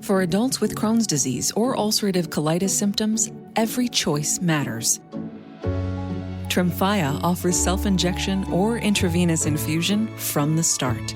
For adults with Crohn's disease or ulcerative colitis symptoms, every choice matters. Tremfya offers self-injection or intravenous infusion from the start.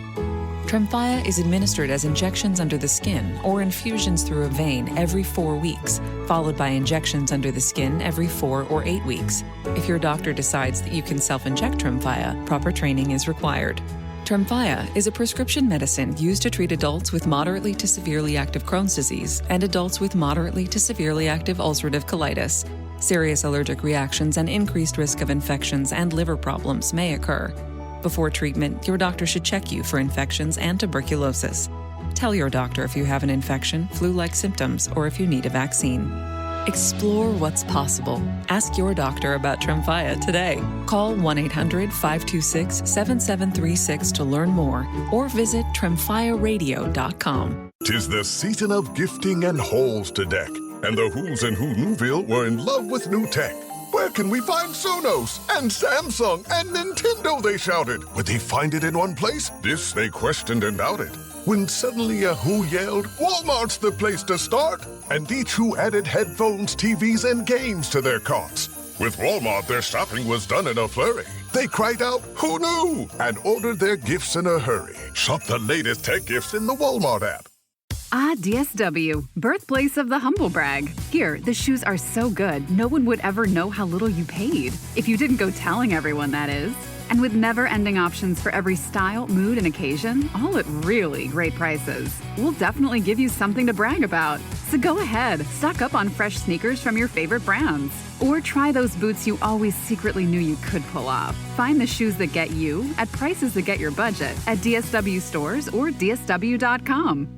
Tremfya is administered as injections under the skin or infusions through a vein every 4 weeks, followed by injections under the skin every 4 or 8 weeks. If your doctor decides that you can self-inject Tremfya, proper training is required. Tremfya is a prescription medicine used to treat adults with moderately to severely active Crohn's disease and adults with moderately to severely active ulcerative colitis. Serious allergic reactions and increased risk of infections and liver problems may occur. Before treatment, your doctor should check you for infections and tuberculosis. Tell your doctor if you have an infection, flu-like symptoms, or if you need a vaccine. Explore what's possible. Ask your doctor about Tremfya today. Call 1-800-526-7736 to learn more or visit tremfyaradio.com. 'Tis the season of gifting and halls to deck, and the Who's in Who Newville were in love with new tech. Where can we find Sonos and Samsung and Nintendo, they shouted. Would they find it in one place? This they questioned and doubted. When suddenly a Who yelled, Walmart's the place to start! And each Who added headphones, TVs, and games to their carts. With Walmart, their shopping was done in a flurry. They cried out, who knew? And ordered their gifts in a hurry. Shop the latest tech gifts in the Walmart app. Ah, DSW, birthplace of the humble brag. Here, the shoes are so good, no one would ever know how little you paid. If you didn't go telling everyone, that is. And with never-ending options for every style, mood, and occasion, all at really great prices. We'll definitely give you something to brag about. So go ahead, stock up on fresh sneakers from your favorite brands. Or try those boots you always secretly knew you could pull off. Find the shoes that get you at prices that get your budget at DSW stores or DSW.com.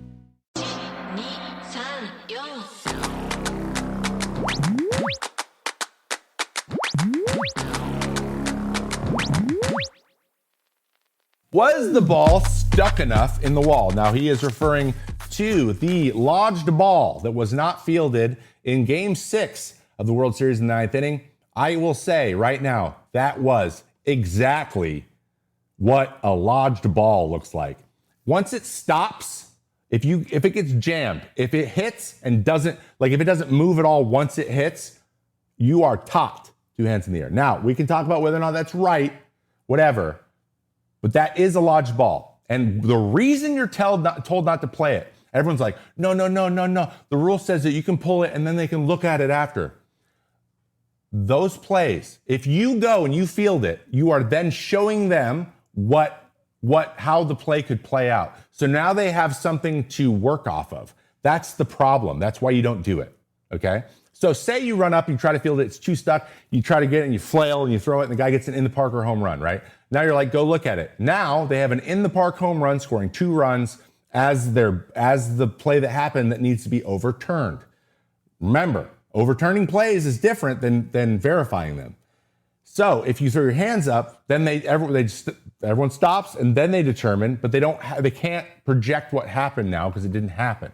Was the ball stuck enough in the wall? Now, he is referring to the lodged ball that was not fielded in Game 6 of the World Series in the 9th inning. I will say right now, that was exactly what a lodged ball looks like. Once it stops, if it gets jammed, if it hits and doesn't, like if it doesn't move at all once it hits, you are topped, 2 hands in the air. Now, we can talk about whether or not that's right, whatever. But that is a lodged ball. And the reason you're told not to play it, everyone's like, no. The rule says that you can pull it and then they can look at it after. Those plays, if you go and you field it, you are then showing them how the play could play out. So now they have something to work off of. That's the problem. That's why you don't do it. Okay? So say you run up, you try to field it, it's too stuck, you try to get it and you flail and you throw it and the guy gets an in the park or home run, right? Now you're like, go look at it. Now they have an in the park home run scoring 2 runs as the play that happened that needs to be overturned. Remember, overturning plays is different than verifying them. So if you throw your hands up, then everyone stops and then they determine, but they can't project what happened now because it didn't happen.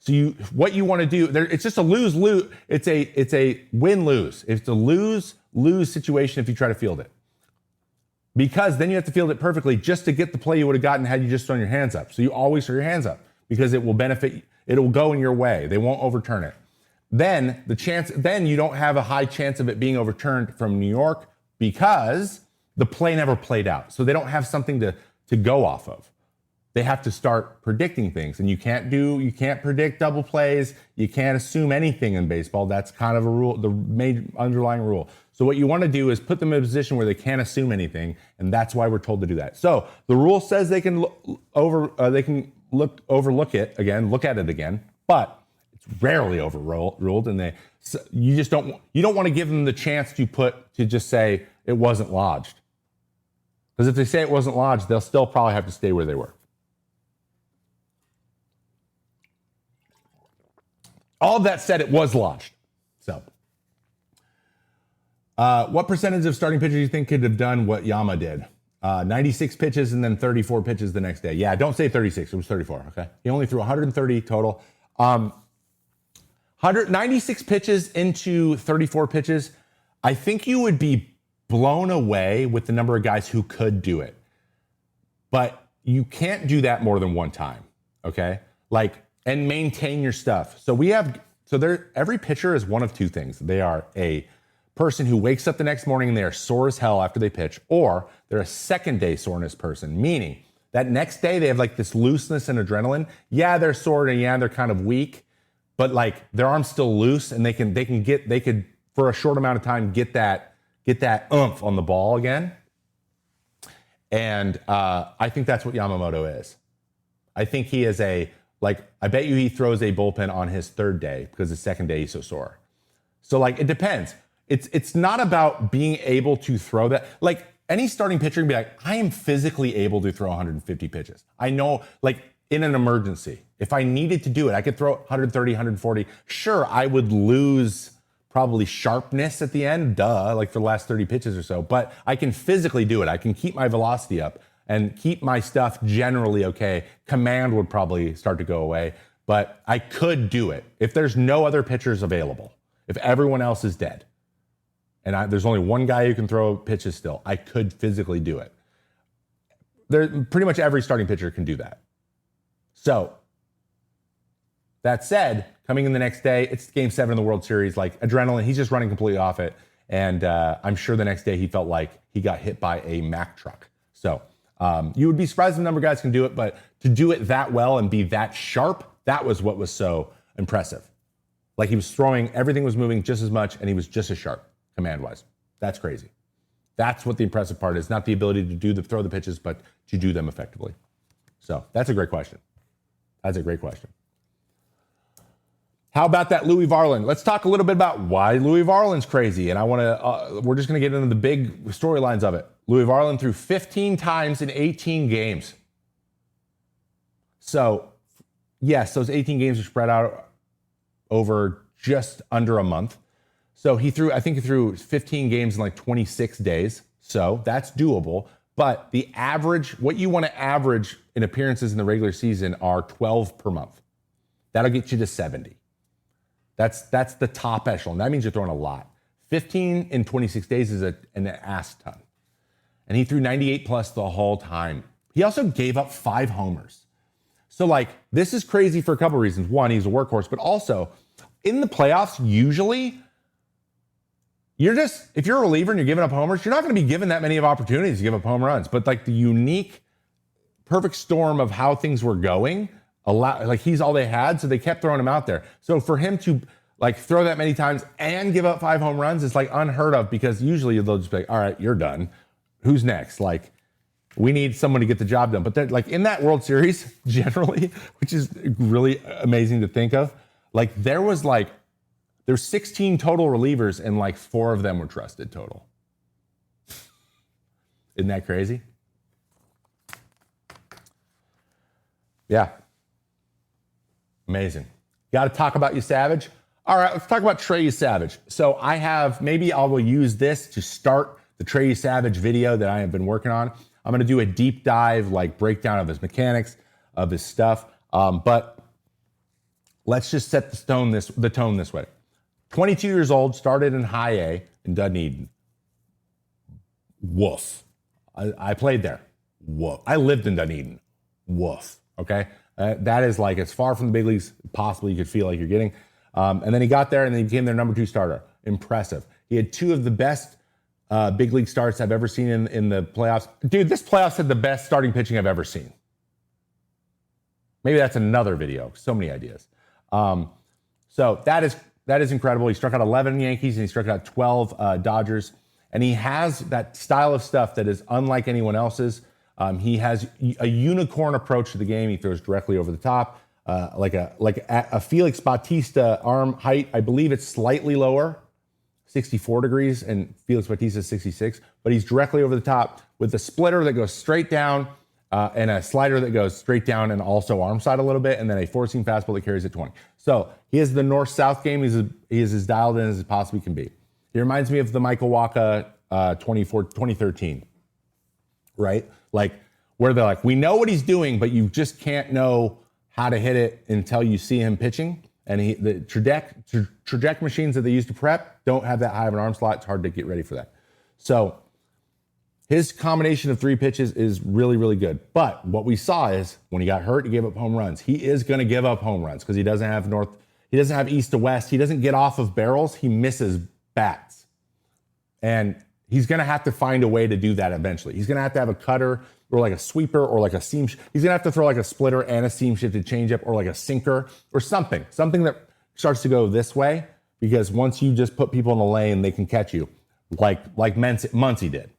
So what you want to do, it's just a lose-lose. It's a win-lose. It's a lose-lose situation if you try to field it. Because then you have to field it perfectly just to get the play you would have gotten had you just thrown your hands up. So you always throw your hands up because it will benefit, it will go in your way. They won't overturn it. Then you don't have a high chance of it being overturned from New York because the play never played out. So they don't have something to go off of. They have to start predicting things, and you can't predict double plays. You can't assume anything in baseball. That's kind of a rule, the major underlying rule. So what you want to do is put them in a position where they can't assume anything, and that's why we're told to do that. So the rule says they can look at it again, but it's rarely overruled, and you don't want to give them the chance to just say it wasn't lodged, because if they say it wasn't lodged, they'll still probably have to stay where they were. All of that said, it was lodged. So, what percentage of starting pitchers do you think could have done what Yama did? 96 pitches and then 34 pitches the next day. Yeah, don't say 36. It was 34, okay? He only threw 130 total. 196 pitches into 34 pitches. I think you would be blown away with the number of guys who could do it. But you can't do that more than one time, okay? Like, and maintain your stuff. So every pitcher is one of two things. They are a person who wakes up the next morning and they are sore as hell after they pitch, or they're a second day soreness person, meaning that next day they have like this looseness and adrenaline. Yeah, they're sore and yeah, they're kind of weak, but like their arm's still loose and they could for a short amount of time get that oomph on the ball again. And I think that's what Yamamoto is. I think he is I bet you he throws a bullpen on his third day because the second day he's so sore. So like, it depends. It's not about being able to throw that. Like any starting pitcher can be like, I am physically able to throw 150 pitches. I know, like in an emergency, if I needed to do it, I could throw 130, 140. Sure, I would lose probably sharpness at the end, like for the last 30 pitches or so, but I can physically do it. I can keep my velocity up and keep my stuff generally okay. Command would probably start to go away, but I could do it if there's no other pitchers available, if everyone else is dead, and there's only one guy who can throw pitches still, I could physically do it. Pretty much every starting pitcher can do that. So, that said, coming in the next day, it's Game 7 of the World Series, like adrenaline, he's just running completely off it. And I'm sure the next day he felt like he got hit by a Mack truck. So you would be surprised the number of guys can do it, but to do it that well and be that sharp, that was what was so impressive. Like he was throwing, everything was moving just as much and he was just as sharp command-wise. That's crazy. That's what the impressive part is, not the ability to throw the pitches, but to do them effectively. So that's a great question. That's a great question. How about that Louis Varland? Let's talk a little bit about why Louis Varland's crazy. And we're just going to get into the big storylines of it. Louis Varland threw 15 times in 18 games. So, yes, those 18 games are spread out over just under a month. So I think he threw 15 games in like 26 days. So that's doable. But the average, what you want to average in appearances in the regular season are 12 per month. That'll get you to 70. That's the top echelon. That means you're throwing a lot. 15 in 26 days is an ass ton. And he threw 98 plus the whole time. He also gave up 5 homers. So like, this is crazy for a couple reasons. One, he's a workhorse, but also in the playoffs, usually if you're a reliever and you're giving up homers, you're not going to be given that many of opportunities to give up home runs. But like the unique, perfect storm of how things were going, he's all they had, so they kept throwing him out there. So for him to like throw that many times and give up 5 home runs is like unheard of, because usually they'll just be like, all right, you're done. Who's next? Like, we need someone to get the job done. But then, like in that World Series, generally, which is really amazing to think of, like there's 16 total relievers and like 4 of them were trusted total. Isn't that crazy? Yeah. Amazing. Got to talk about you, Savage. All right, let's talk about Trey Savage. So I will use this to start the Trey Savage video that I have been working on. I'm going to do a deep dive, like breakdown of his mechanics, of his stuff. But let's just set the tone this way. 22 years old, started in high A in Dunedin. Woof. I played there. Woof. I lived in Dunedin. Woof. Okay? That is like as far from the big leagues possibly you could feel like you're getting. And then he got there and then he became their number 2 starter. Impressive. He had 2 of the best big league starts I've ever seen in the playoffs. Dude, this playoffs had the best starting pitching I've ever seen. Maybe that's another video. So many ideas. So that is incredible. He struck out 11 Yankees and he struck out 12 Dodgers. And he has that style of stuff that is unlike anyone else's. He has a unicorn approach to the game. He throws directly over the top, like a Felix Bautista arm height. I believe it's slightly lower, 64 degrees, and Felix Bautista 66. But he's directly over the top with a splitter that goes straight down and a slider that goes straight down and also arm side a little bit, and then a 4-seam fastball that carries at 20. So he has the north-south game. He is as dialed in as it possibly can be. He reminds me of the Michael Wacha 2013, right? Like where they're like, we know what he's doing, but you just can't know how to hit it until you see him pitching. And the traject machines that they use to prep don't have that high of an arm slot. It's hard to get ready for that. So his combination of 3 pitches is really, really good. But what we saw is when he got hurt, he gave up home runs. He is going to give up home runs because he doesn't have east to west. He doesn't get off of barrels. He misses bats. And he's going to have to find a way to do that eventually. He's going to have a cutter or like a sweeper or like a seam. He's going to have to throw like a splitter and a seam shifted changeup or like a sinker or something that starts to go this way, because once you just put people in the lane, they can catch you like Muncy did.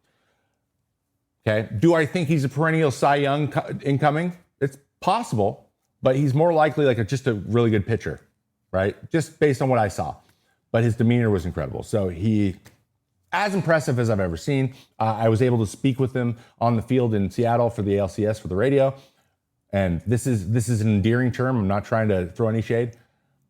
Okay. Do I think he's a perennial Cy Young incoming? It's possible, but he's more likely like just a really good pitcher, right? Just based on what I saw. But his demeanor was incredible. So he, as impressive as I've ever seen. I was able to speak with him on the field in Seattle for the ALCS for the radio. And this is an endearing term. I'm not trying to throw any shade.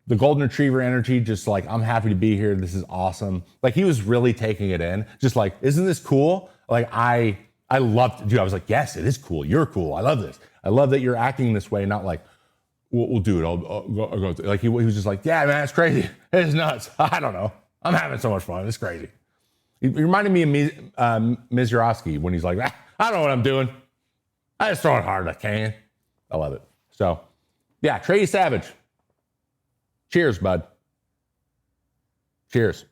The golden retriever energy, just like, I'm happy to be here. This is awesome. Like, he was really taking it in. Just like, isn't this cool? Like, I loved it. Dude, I was like, yes, it is cool. You're cool. I love this. I love that you're acting this way, not like, we'll do it. I'll go. Like, he was just like, yeah, man, it's crazy. It's nuts. I don't know. I'm having so much fun. It's crazy. He reminded me of Mizurowski when he's like, I don't know what I'm doing. I just throw it hard as I can. I love it. So, yeah, Trey Savage. Cheers, bud. Cheers.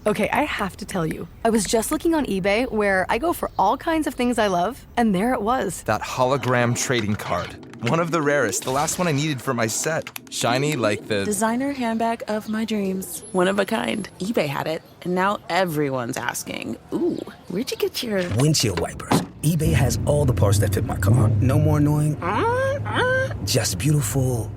Okay, I have to tell you, I was just looking on eBay where I go for all kinds of things I love, and there it was. That hologram trading card. One of the rarest, the last one I needed for my set. Shiny like the designer handbag of my dreams. One of a kind. eBay had it, and now everyone's asking, ooh, where'd you get your windshield wipers? eBay has all the parts that fit my car. No more annoying, just beautiful.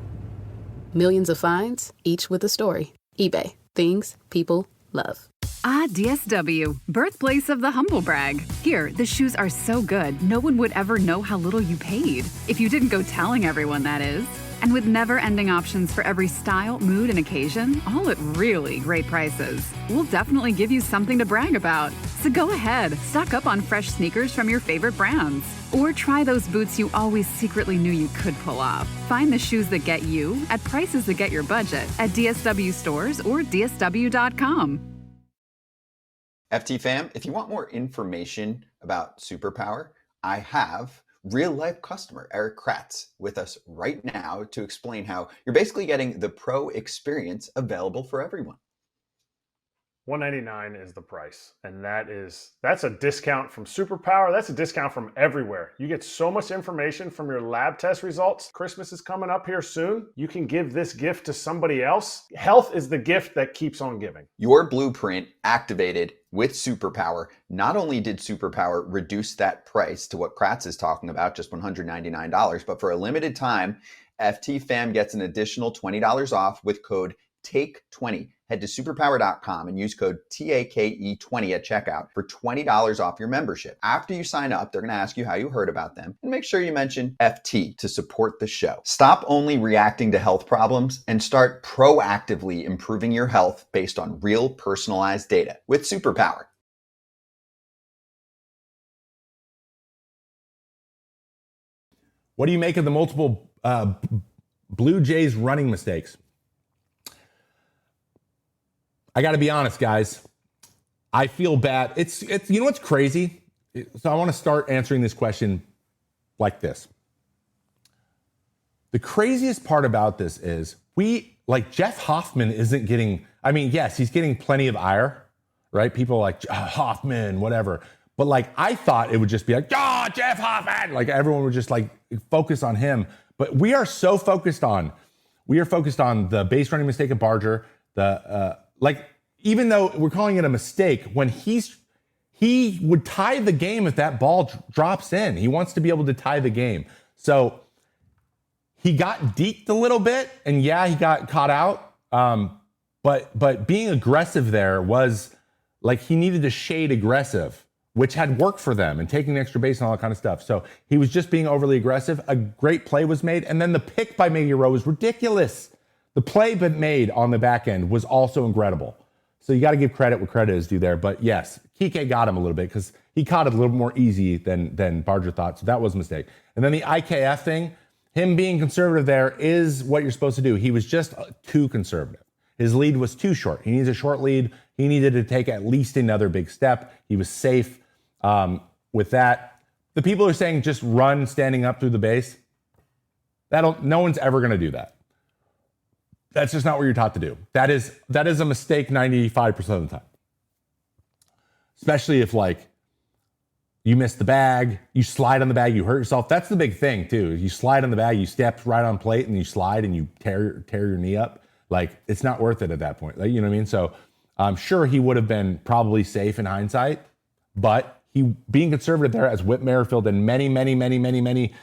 Millions of finds, each with a story. eBay. Things people love. Ah, DSW, birthplace of the humble brag. Here, the shoes are so good, no one would ever know how little you paid. If you didn't go telling everyone, that is. And with never-ending options for every style, mood, and occasion, all at really great prices. We'll definitely give you something to brag about. So go ahead, stock up on fresh sneakers from your favorite brands. Or try those boots you always secretly knew you could pull off. Find the shoes that get you at prices that get your budget at DSW stores or DSW.com. FT fam, if you want more information about Superpower, I have real-life customer Eric Kratz with us right now to explain how you're basically getting the pro experience available for everyone. $199 is the price, and that's a discount from Superpower. That's a discount from everywhere. You get so much information from your lab test results. Christmas is coming up here soon. You can give this gift to somebody else. Health is the gift that keeps on giving. Your blueprint activated with Superpower. Not only did Superpower reduce that price to what Kratz is talking about, just $199, but for a limited time, FT fam gets an additional $20 off with code TAKE20. Head to superpower.com and use code TAKE20 at checkout for $20 off your membership. After you sign up, they're going to ask you how you heard about them, and make sure you mention FT to support the show. Stop only reacting to health problems and start proactively improving your health based on real personalized data with Superpower. What do you make of the multiple Blue Jays running mistakes? I got to be honest, guys. I feel bad. It's you know what's crazy? So I want to start answering this question like this. The craziest part about this is Jeff Hoffman isn't getting, I mean, yes, he's getting plenty of ire, right? People are like, Hoffman, whatever. But I thought it would just be like, Jeff Hoffman. Like everyone would just focus on him. But we are focused on the base running mistake of Barger, even though we're calling it a mistake, when he would tie the game if that ball drops in. He wants to be able to tie the game. So he got deked a little bit, and yeah, he got caught out. But being aggressive there was he needed to shade aggressive, which had worked for them, and taking the extra base and all that kind of stuff. So he was just being overly aggressive. A great play was made, and then the pick by Miggy Rowe was ridiculous. The play but made on the back end was also incredible. So you got to give credit where credit is due there. But yes, Kike got him a little bit because he caught it a little more easy than Barger thought. So that was a mistake. And then the IKF thing, him being conservative there is what you're supposed to do. He was just too conservative. His lead was too short. He needs a short lead. He needed to take at least another big step. He was safe with that. The people who are saying just run standing up through the base, no one's ever going to do that. That's just not what you're taught to do. That is a mistake 95% of the time. Especially if like you miss the bag, you slide on the bag, you hurt yourself. That's the big thing too. You slide on the bag, you step right on plate and you slide and you tear your knee up. Like it's not worth it at that point. Like, you know what I mean? So I'm sure he would have been probably safe in hindsight, but he being conservative there, as Whit Merrifield and many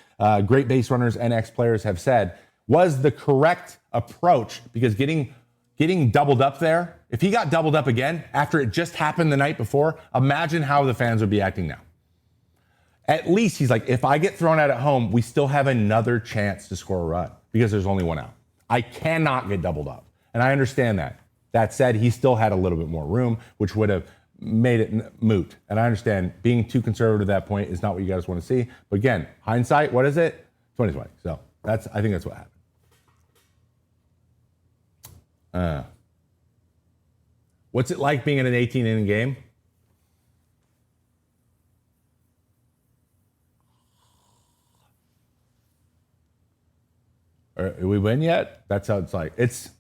great base runners and ex-players have said, was the correct approach, because getting doubled up there, if he got doubled up again after it just happened the night before, imagine how the fans would be acting now. At least he's like, if I get thrown out at home, we still have another chance to score a run because there's only one out. I cannot get doubled up. And I understand that. That said, he still had a little bit more room, which would have made it moot. And I understand being too conservative at that point is not what you guys want to see. But again, hindsight, what is it? 2020. So I think that's what happened. What's it like being in an 18-inning game? Did we win yet? That's how it's like. It's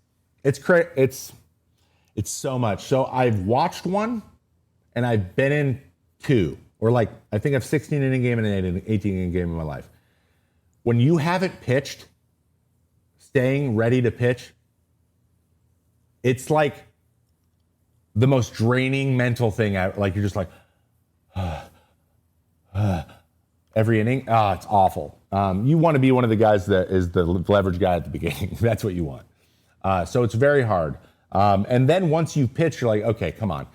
so much. So I've watched one, and I've been in two, or like I think I've 16-inning game and an 18-inning game in my life. When you haven't pitched, staying ready to pitch, it's like the most draining mental thing. Like you're just like, every inning. It's awful. You want to be one of the guys that is the leverage guy at the beginning. That's what you want. So it's very hard. And then once you pitch, you're like, okay, come on.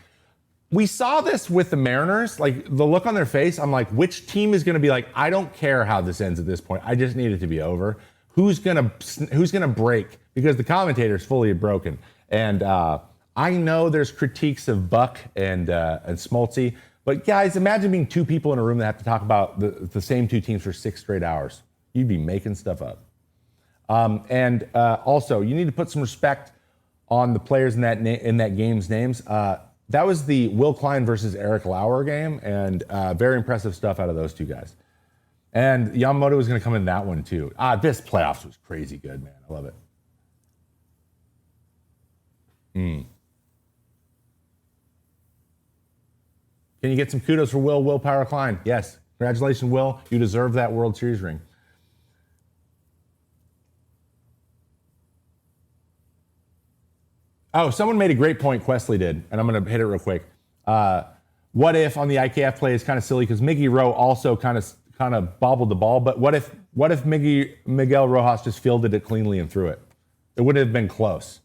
We saw this with the Mariners, like the look on their face. I'm like, which team is going to be like, I don't care how this ends at this point. I just need it to be over. Who's gonna break? Because the commentator's fully broken. And I know there's critiques of Buck and Smoltzy, but guys, imagine being two people in a room that have to talk about the same two teams for 6 straight hours. You'd be making stuff up. And also, you need to put some respect on the players in that game's names. That was the Will Klein versus Eric Lauer game, and very impressive stuff out of those two guys. And Yamamoto was going to come in that one too. This playoffs was crazy good, man. I love it. Can you get some kudos for Willpower Klein? Yes. Congratulations, Will. You deserve that World Series ring. Oh, someone made a great point, Questley did, and I'm going to hit it real quick. What if on the IKF play is kind of silly because Miggy Rowe also kind of bobbled the ball, but what if Miguel Rojas just fielded it cleanly and threw it? It would have been close.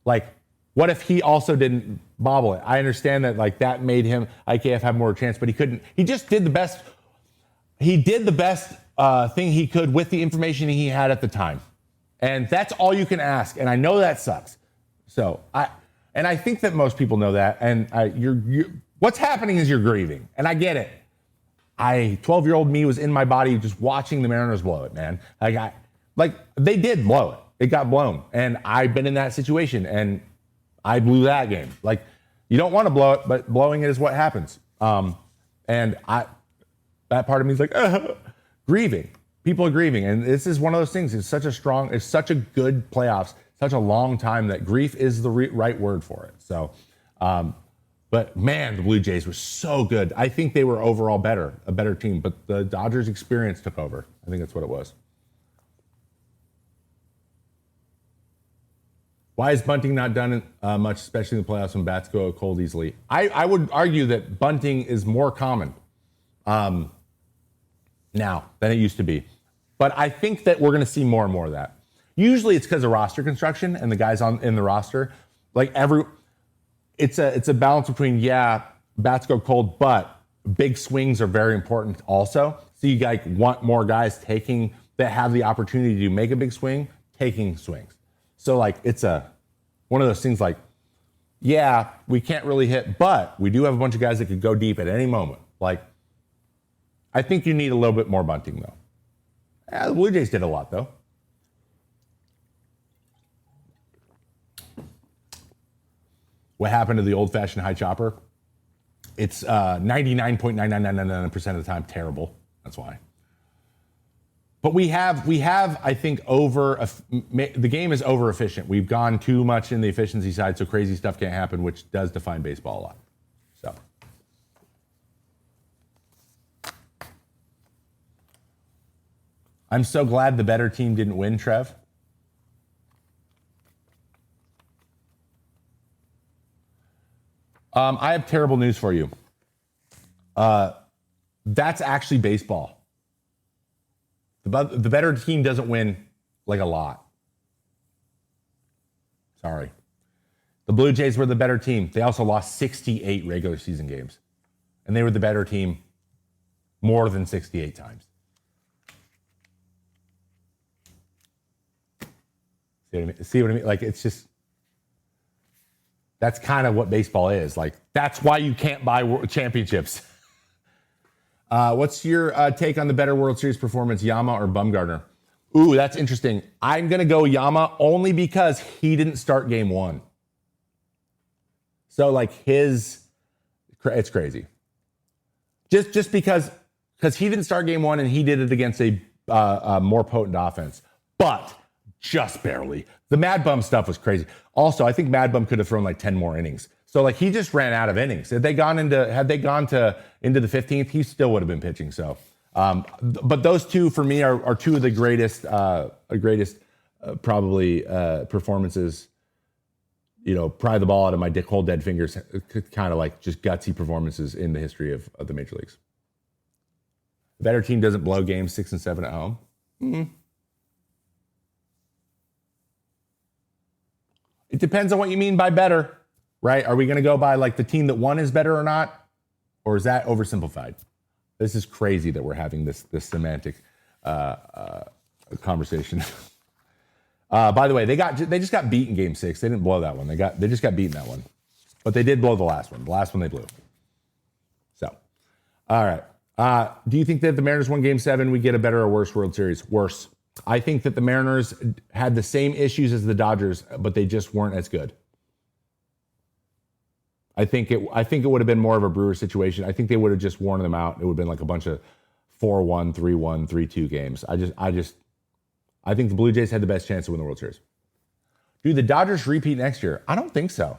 Like, what if he also didn't bobble it? I understand that like that made him IKF have more chance, but he couldn't. He just did the best. He did the best thing he could with the information he had at the time, and that's all you can ask. And I know that sucks. So I think that most people know that. And what's happening is you're grieving, and I get it. 12-year-old me was in my body just watching the Mariners blow it, man. Like they did blow it. It got blown, and I've been in that situation, and I blew that game. Like, you don't want to blow it, but blowing it is what happens. And that part of me is like, grieving. People are grieving. And this is one of those things. It's such a good playoffs, such a long time that grief is the right word for it. So, but man, the Blue Jays were so good. I think they were overall a better team, but the Dodgers' experience took over. I think that's what it was. Why is bunting not done much, especially in the playoffs when bats go cold easily? I would argue that bunting is more common now than it used to be. But I think that we're going to see more and more of that. Usually it's because of roster construction and the guys in the roster. Like it's a balance between, bats go cold, but big swings are very important also. So you want more guys that have the opportunity to make a big swing, taking swings. So like it's one of those things like, we can't really hit, but we do have a bunch of guys that could go deep at any moment. Like, I think you need a little bit more bunting though. The Blue Jays did a lot though. what happened to the old-fashioned high chopper. It's 99.99999% of the time terrible. That's why. But we have, I think, the game is over efficient. We've gone too much in the efficiency side, so crazy stuff can't happen, which does define baseball a lot. So. I'm so glad the better team didn't win, Trev. I have terrible news for you. That's actually baseball. The better team doesn't win like a lot. Sorry. The Blue Jays were the better team. They also lost 68 regular season games. And they were the better team more than 68 times. See what I mean? Like, it's just, that's kind of what baseball is. Like, that's why you can't buy championships. What's your take on the better World Series performance, Yama or Bumgarner? Ooh, that's interesting. I'm going to go Yama only because he didn't start game one. So, like, it's crazy. Just because he didn't start game one and he did it against a more potent offense. But just barely. The Mad Bum stuff was crazy. Also, I think Mad Bum could have thrown like 10 more innings. So like he just ran out of innings. Had they gone into the 15th, he still would have been pitching. So, but those two for me are two of the greatest probably performances. You know, pry the ball out of my cold dead fingers, kind of like just gutsy performances in the history of the major leagues. The better team doesn't blow games 6 and 7 at home. Mm-hmm. It depends on what you mean by better, right? Are we going to go by like the team that won is better or not? Or is that oversimplified? This is crazy that we're having this semantic conversation. By the way, they just got beat in game 6. They didn't blow that one. They just got beaten that one. But they did blow the last one. The last one they blew. So, all right. Do you think that if the Mariners won game 7, we get a better or worse World Series? Worse. I think that the Mariners had the same issues as the Dodgers, but they just weren't as good. I think it would have been more of a Brewer situation. I think they would have just worn them out. It would have been like a bunch of 4-1, 3-1, 3-2 games. I think the Blue Jays had the best chance to win the World Series. Do the Dodgers repeat next year? I don't think so.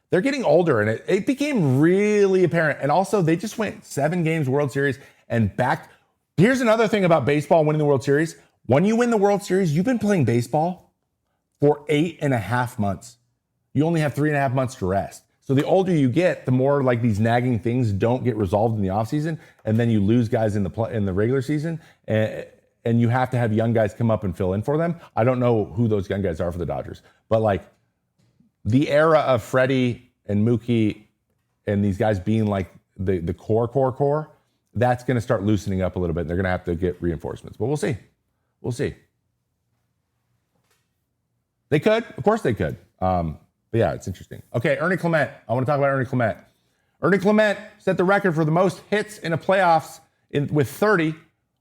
They're getting older, and it became really apparent. And also, they just went 7 games World Series and back. Here's another thing about baseball winning the World Series. When you win the World Series, you've been playing baseball for 8.5 months. You only have 3.5 months to rest. So the older you get, the more like these nagging things don't get resolved in the offseason, and then you lose guys in the regular season, and you have to have young guys come up and fill in for them. I don't know who those young guys are for the Dodgers, but like the era of Freddie and Mookie and these guys being like the core, that's going to start loosening up a little bit. And they're going to have to get reinforcements, but we'll see. We'll see. They could. Of course they could. But yeah, it's interesting. Okay, Ernie Clement. I want to talk about Ernie Clement. Ernie Clement set the record for the most hits in a playoffs with 30,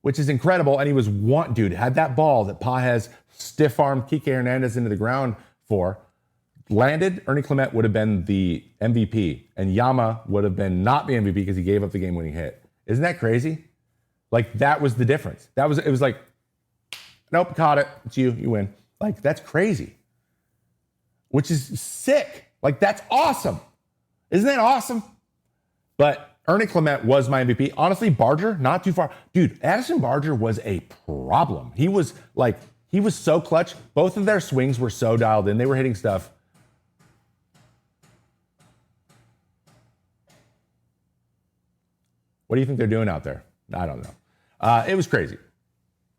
which is incredible. And he was had that ball that Pages stiff-armed Kike Hernandez into the ground for, landed, Ernie Clement would have been the MVP. And Yama would have been not the MVP because he gave up the game-winning hit. Isn't that crazy? Like, that was the difference. It was like, nope, caught it. It's you. You win. Like, that's crazy. Which is sick. Like, that's awesome. Isn't that awesome? But Ernie Clement was my MVP. Honestly, Barger, not too far. Dude, Addison Barger was a problem. He was so clutch. Both of their swings were so dialed in. They were hitting stuff. What do you think they're doing out there? I don't know. It was crazy.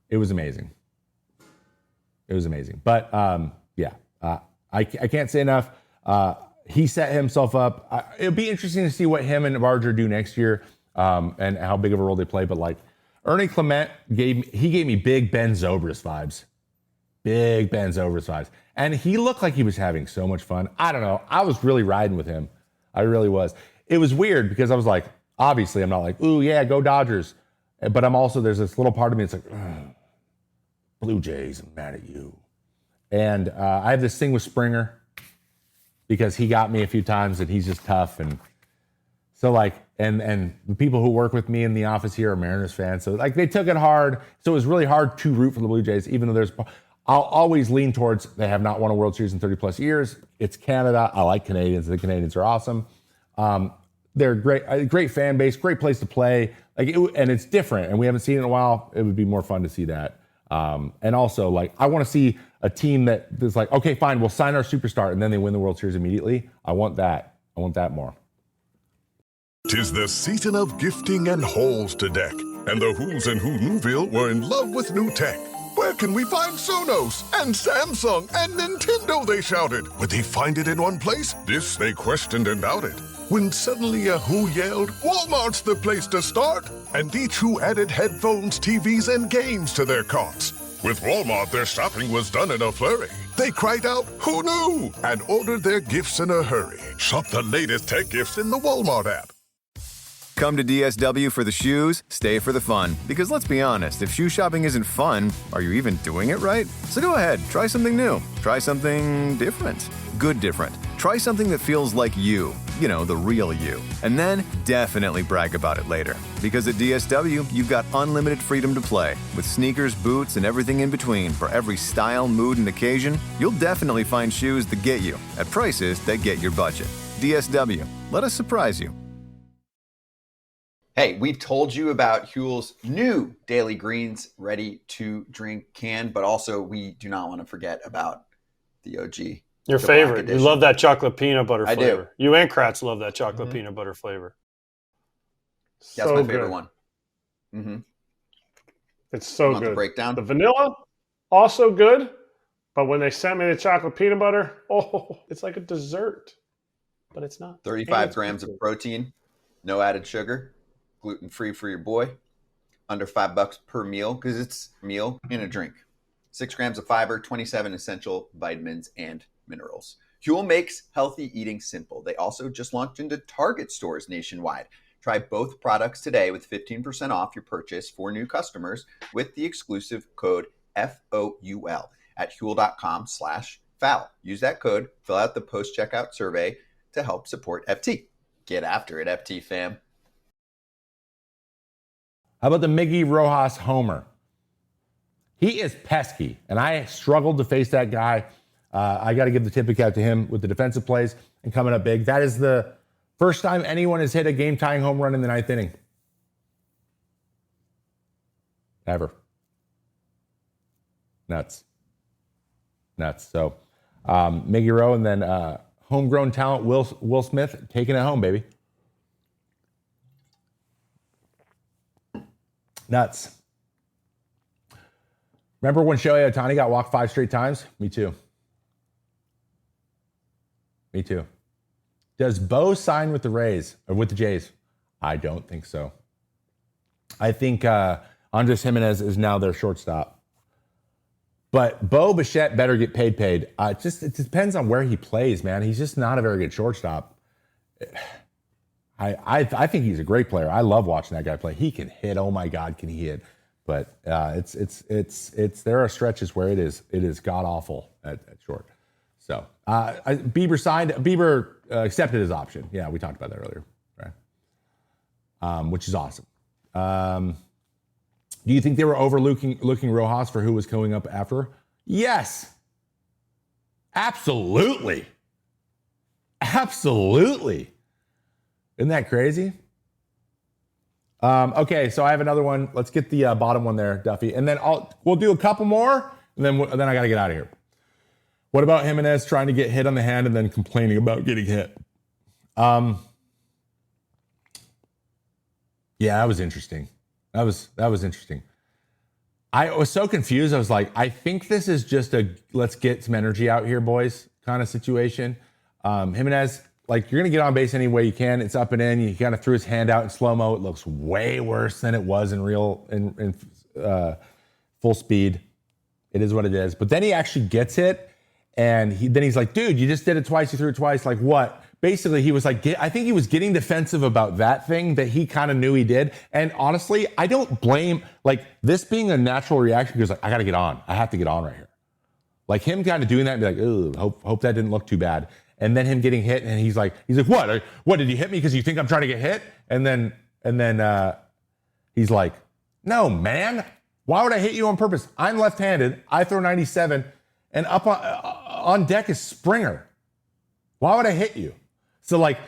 It was amazing. It was amazing. But yeah, I can't say enough. He set himself up. It'll be interesting to see what him and Barger do next year and how big of a role they play. But like Ernie Clement gave me big Ben Zobrist vibes. Big Ben Zobrist vibes. And he looked like he was having so much fun. I don't know. I was really riding with him. I really was. It was weird because I was like, obviously I'm not like, ooh, yeah, go Dodgers. But I'm also, there's this little part of me that's like, Blue Jays, I'm mad at you. And I have this thing with Springer. because he got me a few times and he's just tough. And so like, and the people who work with me in the office here are Mariners fans. So like they took it hard. So it was really hard to root for the Blue Jays, even though I'll always lean towards they have not won a World Series in 30 plus years. It's Canada. I like Canadians. The Canadians are awesome. They're a great fan base, great place to play. And it's different, and we haven't seen it in a while. It would be more fun to see that. And also, like, I want to see a team that is like, okay, fine, we'll sign our superstar, and then they win the World Series immediately. I want that. I want that more. 'Tis the season of gifting and halls to deck, and the who's and who Newville were in love with new tech. Where can we find Sonos and Samsung and Nintendo, they shouted. Would they find it in one place? This they questioned and doubted. When suddenly a who yelled, Walmart's the place to start. And each who added headphones, TVs, and games to their carts. With Walmart, their shopping was done in a flurry. They cried out, who knew? And ordered their gifts in a hurry. Shop the latest tech gifts in the Walmart app. Come to DSW for the shoes, stay for the fun. Because let's be honest, if shoe shopping isn't fun, are you even doing it right? So go ahead, try something new. Try something different. Good different. Try something that feels like you. You know, the real you. And then definitely brag about it later. Because at DSW, you've got unlimited freedom to play. With sneakers, boots, and everything in between for every style, mood, and occasion, you'll definitely find shoes that get you at prices that get your budget. DSW. Let us surprise you. Hey, we've told you about Huel's new Daily Greens ready-to-drink can, but also we do not want to forget about the OG. Your favorite. You love that chocolate peanut butter flavor. I do. You and Kratz love that chocolate peanut butter flavor. That's my favorite one. Mm-hmm. It's so good. The breakdown? The vanilla, also good, but when they sent me the chocolate peanut butter, it's like a dessert, but it's not. 35 grams of protein, no added sugar. Gluten-free for your boy, under $5 per meal because it's a meal and a drink. 6 grams of fiber, 27 essential vitamins and minerals. Huel makes healthy eating simple. They also just launched into Target stores nationwide. Try both products today with 15% off your purchase for new customers with the exclusive code FOUL at Huel.com/foul. Use that code, fill out the post-checkout survey to help support FT. Get after it, FT fam. How about the Miggy Rojas homer? He is pesky, and I struggled to face that guy. I got to give the tip of cap to him with the defensive plays and coming up big. That is the first time anyone has hit a game-tying home run in the 9th inning. Ever. Nuts. So, Miggy Rowe, and then homegrown talent Will Smith taking it home, baby. Nuts. Remember when Shohei Ohtani got walked 5 straight times? Me too. Does Bo sign with the Rays or with the Jays? I don't think so. I think Andres Jimenez is now their shortstop. But Bo Bichette better get paid. It depends on where he plays, man. He's just not a very good shortstop. I think he's a great player. I love watching that guy play. He can hit. Oh my God, can he hit? But it's there are stretches where it is god awful at short. So Bieber accepted his option. Yeah, we talked about that earlier, right? Which is awesome. Do you think they were overlooking Rojas for who was coming up after? Yes, absolutely. Isn't that crazy? Okay, so I have another one. Let's get the bottom one there, Duffy. And then we'll do a couple more, and then I got to get out of here. What about Jimenez trying to get hit on the hand and then complaining about getting hit? Yeah, that was interesting. That was interesting. I was so confused. I was like, I think this is just a let's get some energy out here, boys, kind of situation. Jimenez, like, you're going to get on base any way you can. It's up and in. He kind of threw his hand out in slow-mo. It looks way worse than it was in full speed. It is what it is. But then he actually gets it, and he's like, dude, you just did it twice. You threw it twice. Like, what? Basically, he was like, I think he was getting defensive about that thing that he kind of knew he did. And honestly, I don't blame, like, this being a natural reaction because, like, I got to get on. I have to get on right here. Like, him kind of doing that and be like, ooh, hope that didn't look too bad. and then him getting hit, and he's like, what? What, did you hit me because you think I'm trying to get hit? And then he's like, no, man. Why would I hit you on purpose? I'm left-handed. I throw 97, and up on deck is Springer. Why would I hit you? So like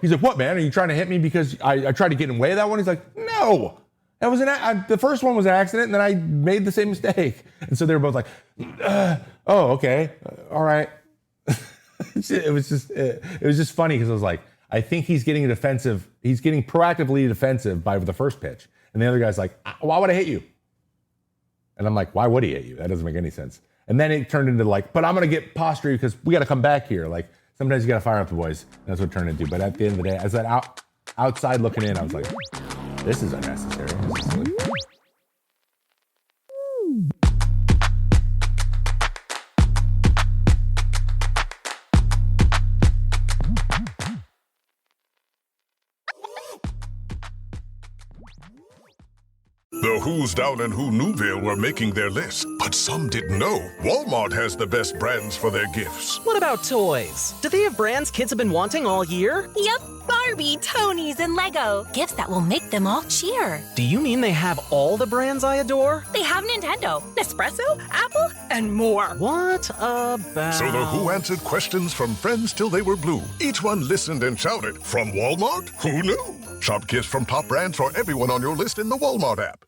he's like, what, man? Are you trying to hit me because I tried to get in the way of that one? He's like, no. That was the first one was an accident, and then I made the same mistake. And so they were both like, oh, okay, all right. It was just funny because I was like, I think he's getting defensive. He's getting proactively defensive by the first pitch, and the other guy's like, why would I hit you? And I'm like, why would he hit you? That doesn't make any sense. And then it turned into like, but I'm gonna get postured because we got to come back here. Like sometimes you got to fire up the boys. That's what it turned into. But at the end of the day, as that outside looking in, I was like, this is unnecessary. This is silly. The Who's Down and Who Newville were making their list, but some didn't know Walmart has the best brands for their gifts. What about toys? Do they have brands kids have been wanting all year? Yep, Barbie, Tony's, and Lego. Gifts that will make them all cheer. Do you mean they have all the brands I adore? They have Nintendo, Nespresso, Apple, and more. What about... So the Who answered questions from friends till they were blue. Each one listened and shouted, from Walmart? Who knew? Shop gifts from top brands for everyone on your list in the Walmart app.